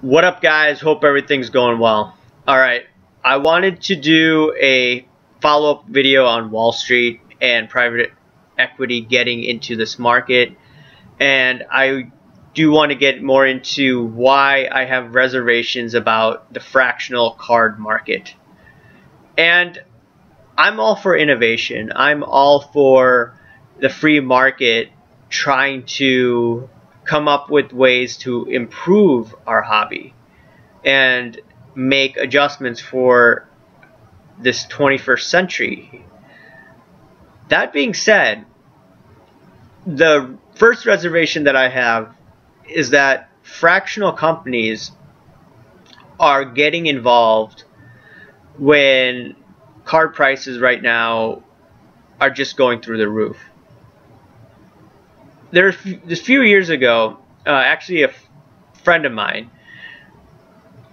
What up, guys? Hope everything's going well. Alright, I wanted to do a follow-up video on Wall Street and private equity getting into this market, and I do want to get more into why I have reservations about the fractional card market. And I'm all for innovation. I'm all for the free market trying to come up with ways to improve our hobby and make adjustments for this 21st century. That being said, the first reservation that I have is that fractional companies are getting involved when card prices right now are just going through the roof. This few years ago, actually a friend of mine,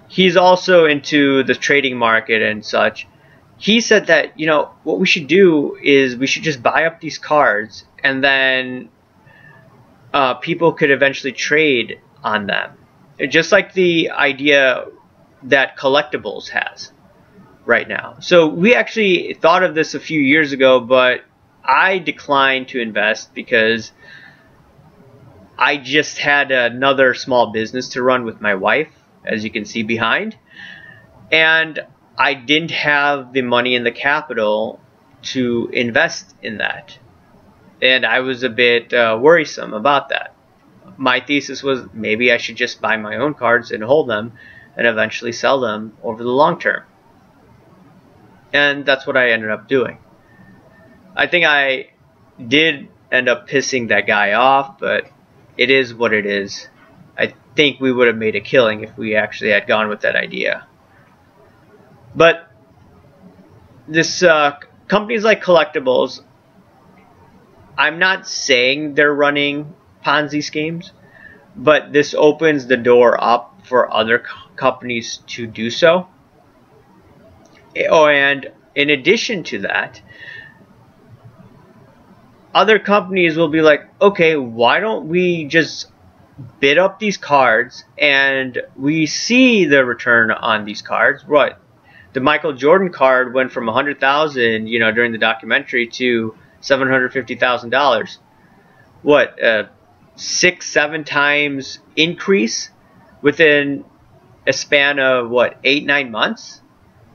he's also into the trading market and such. He said that, what we should do is we should just buy up these cards, and then people could eventually trade on them. Just like the idea that collectibles has right now. So we actually thought of this a few years ago, but I declined to invest because I just had another small business to run with my wife, as you can see behind, and I didn't have the money and the capital to invest in that, and I was a bit worrisome about that. My thesis was maybe I should just buy my own cards and hold them and eventually sell them over the long term, and that's what I ended up doing. I think I did end up pissing that guy off, but it is what it is. I think we would have made a killing if we actually had gone with that idea. But this companies like collectibles, I'm not saying they're running Ponzi schemes, but this opens the door up for other companies to do so. Oh, and in addition to that, other companies will be like, okay, why don't we just bid up these cards and we see the return on these cards? What? The Michael Jordan card went from $100,000, during the documentary to $750,000. What? 6-7 times increase within a span of what, 8-9 months?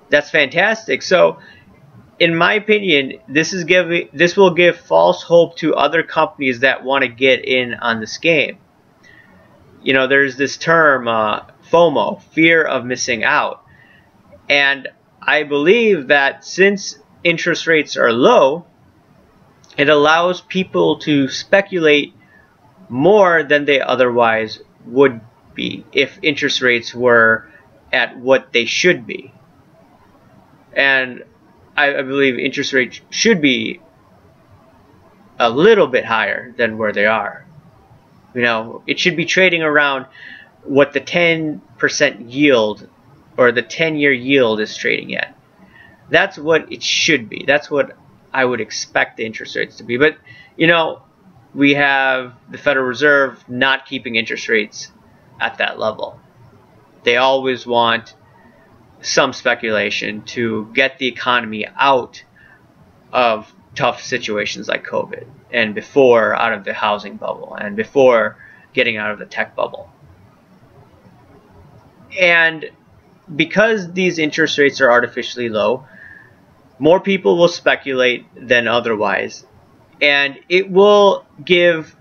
That's fantastic. So, in my opinion, this will give false hope to other companies that want to get in on this game. There's this term, FOMO, fear of missing out. And I believe that since interest rates are low, it allows people to speculate more than they otherwise would be if interest rates were at what they should be. And I believe interest rates should be a little bit higher than where they are. It should be trading around what the 10% yield or the 10-year yield is trading at. That's what it should be. That's what I would expect the interest rates to be. But, we have the Federal Reserve not keeping interest rates at that level. They always want some speculation to get the economy out of tough situations like COVID, and before out of the housing bubble, and before getting out of the tech bubble. And because these interest rates are artificially low, more people will speculate than otherwise, and it will give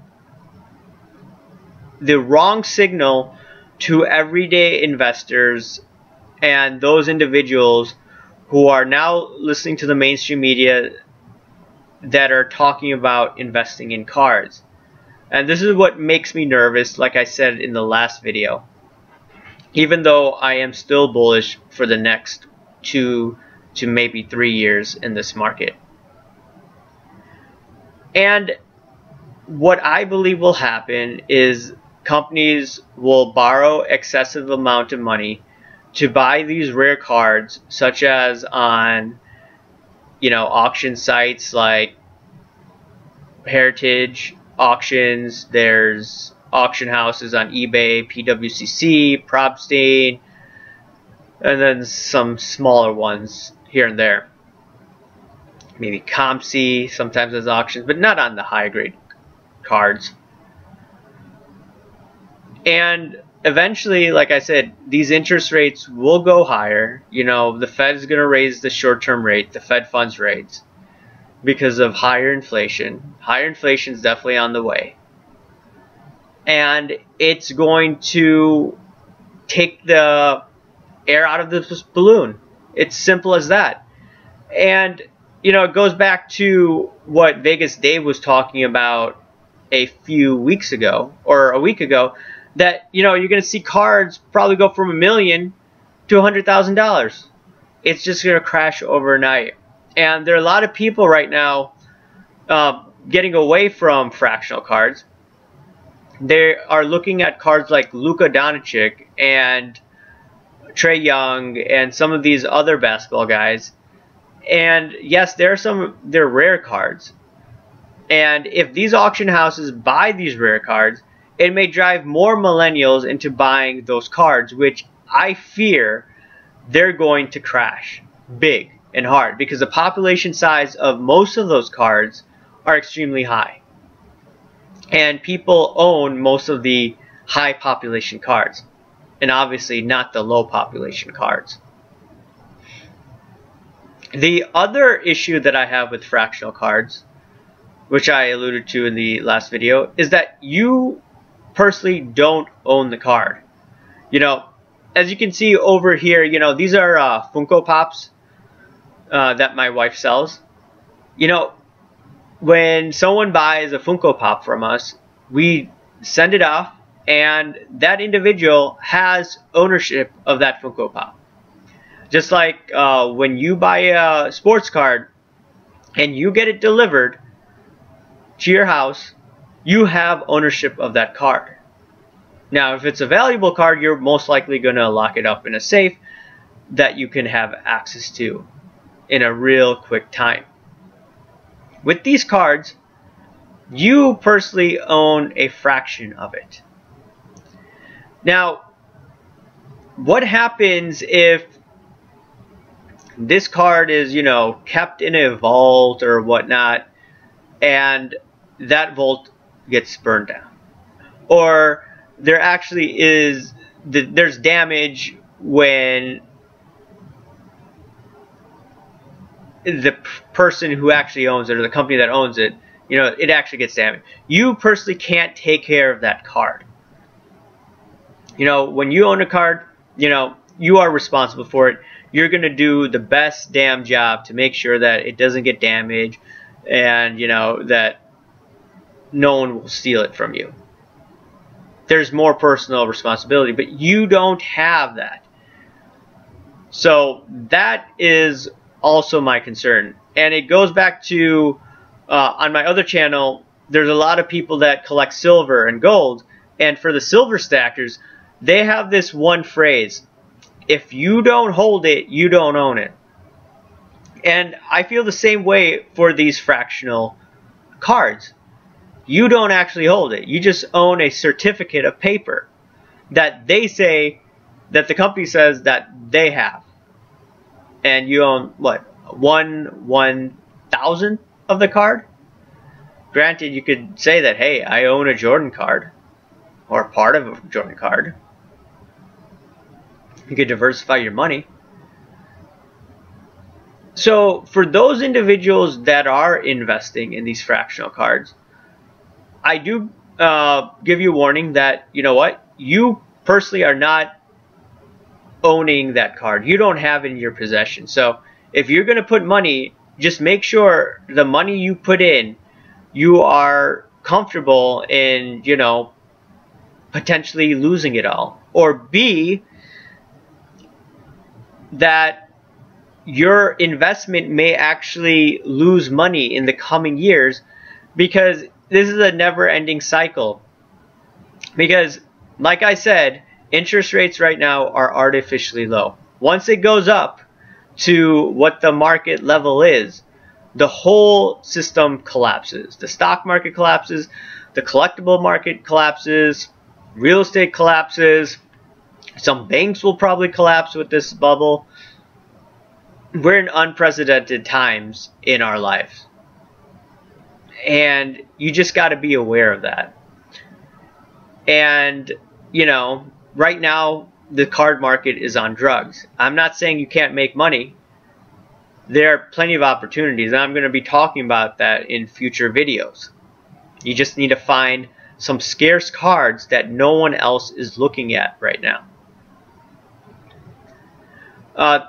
the wrong signal to everyday investors and those individuals who are now listening to the mainstream media that are talking about investing in cards. And this is what makes me nervous, like I said in the last video, even though I am still bullish for the next 2 to maybe 3 years in this market. And what I believe will happen is companies will borrow excessive amount of money to buy these rare cards, such as on auction sites like Heritage Auctions. There's auction houses on eBay, PWCC, Propstein, and then some smaller ones here and there. Maybe ComC sometimes has auctions, but not on the high grade cards. And eventually, like I said, these interest rates will go higher. You know, the Fed is going to raise the short-term rate, the Fed funds rates, because of higher inflation. Higher inflation is definitely on the way. And it's going to take the air out of this balloon. It's simple as that. And, you know, it goes back to what Vegas Dave was talking about a few weeks ago, or a week ago, that, you know, you're going to see cards probably go from $1 million to $100,000. It's just going to crash overnight. And there are a lot of people right now getting away from fractional cards. They are looking at cards like Luka Doncic and Trae Young and some of these other basketball guys. And yes, they're rare cards. And if these auction houses buy these rare cards, it may drive more millennials into buying those cards, which I fear they're going to crash big and hard, because the population size of most of those cards are extremely high. And people own most of the high population cards, and obviously not the low population cards. The other issue that I have with fractional cards, which I alluded to in the last video, is that you personally don't own the card. You know, as you can see over here, you know, these are Funko Pops that my wife sells. You know, when someone buys a Funko Pop from us, we send it off, and that individual has ownership of that Funko Pop. Just like when you buy a sports card and you get it delivered to your house, you have ownership of that card. Now, if it's a valuable card, you're most likely going to lock it up in a safe that you can have access to in a real quick time. With these cards, you personally own a fraction of it. Now, what happens if this card is, you know, kept in a vault or whatnot, and that vault gets burned down? Or there actually is, there's damage when the person who actually owns it, or the company that owns it, you know, it actually gets damaged. You personally can't take care of that card. You know, when you own a card, you know, you are responsible for it. You're going to do the best damn job to make sure that it doesn't get damaged, and, you know, that no one will steal it from you. There's more personal responsibility, but you don't have that. So that is also my concern. And it goes back to, on my other channel, there's a lot of people that collect silver and gold. And for the silver stackers, they have this one phrase: if you don't hold it, you don't own it. And I feel the same way for these fractional cards. You don't actually hold it. You just own a certificate of paper that they say, that the company says that they have. And you own, what, 1/1000th of the card? Granted, you could say that, hey, I own a Jordan card, or part of a Jordan card. You could diversify your money. So for those individuals that are investing in these fractional cards, I do give you a warning that, you know what, you personally are not owning that card. You don't have it in your possession. So if you're going to put money, just make sure the money you put in, you are comfortable in, you know, potentially losing it all. Or B, that your investment may actually lose money in the coming years, because this is a never-ending cycle. Because, like I said, interest rates right now are artificially low. Once it goes up to what the market level is, the whole system collapses. The stock market collapses, the collectible market collapses, real estate collapses, some banks will probably collapse with this bubble. We're in unprecedented times in our lives. And you just got to be aware of that. And, you know, right now the card market is on drugs. I'm not saying you can't make money. There are plenty of opportunities, and I'm going to be talking about that in future videos. You just need to find some scarce cards that no one else is looking at right now.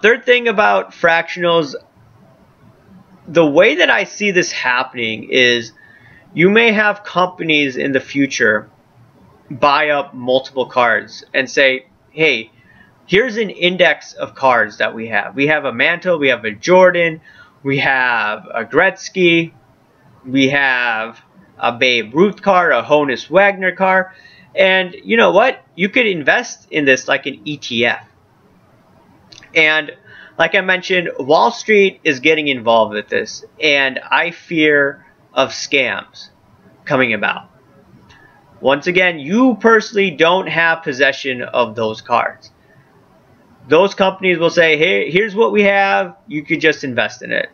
Third thing about fractionals, the way that I see this happening is you may have companies in the future buy up multiple cards and say, hey, here's an index of cards that we have. We have a Mantle, we have a Jordan, we have a Gretzky, we have a Babe Ruth card, a Honus Wagner card, and you know what? You could invest in this like an ETF. And like I mentioned, Wall Street is getting involved with this, and I fear of scams coming about. Once again, you personally don't have possession of those cards. Those companies will say, hey, here's what we have, you could just invest in it.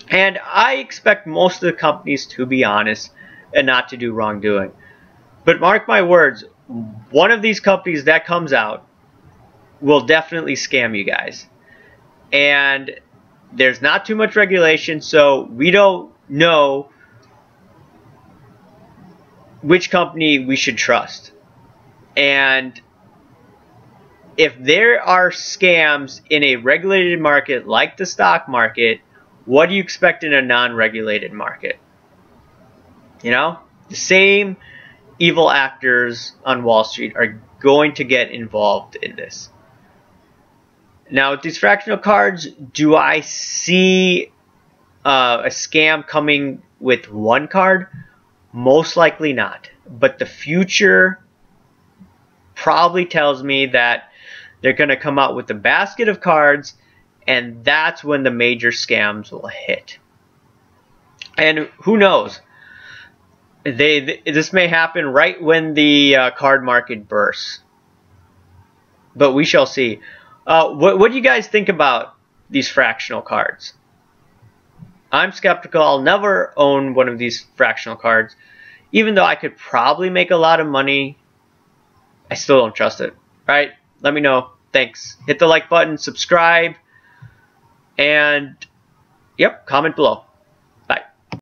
And I expect most of the companies to be honest and not to do wrongdoing. But mark my words, one of these companies that comes out will definitely scam you guys. And there's not too much regulation, so we don't know which company we should trust. And if there are scams in a regulated market like the stock market, what do you expect in a non-regulated market? You know, the same evil actors on Wall Street are going to get involved in this. Now, with these fractional cards, do I see a scam coming with one card? Most likely not. But the future probably tells me that they're going to come out with a basket of cards, and that's when the major scams will hit. And who knows? This may happen right when the card market bursts. But we shall see. What do you guys think about these fractional cards? I'm skeptical. I'll never own one of these fractional cards. Even though I could probably make a lot of money, I still don't trust it. Right? Let me know. Thanks. Hit the like button, subscribe, and yep, comment below.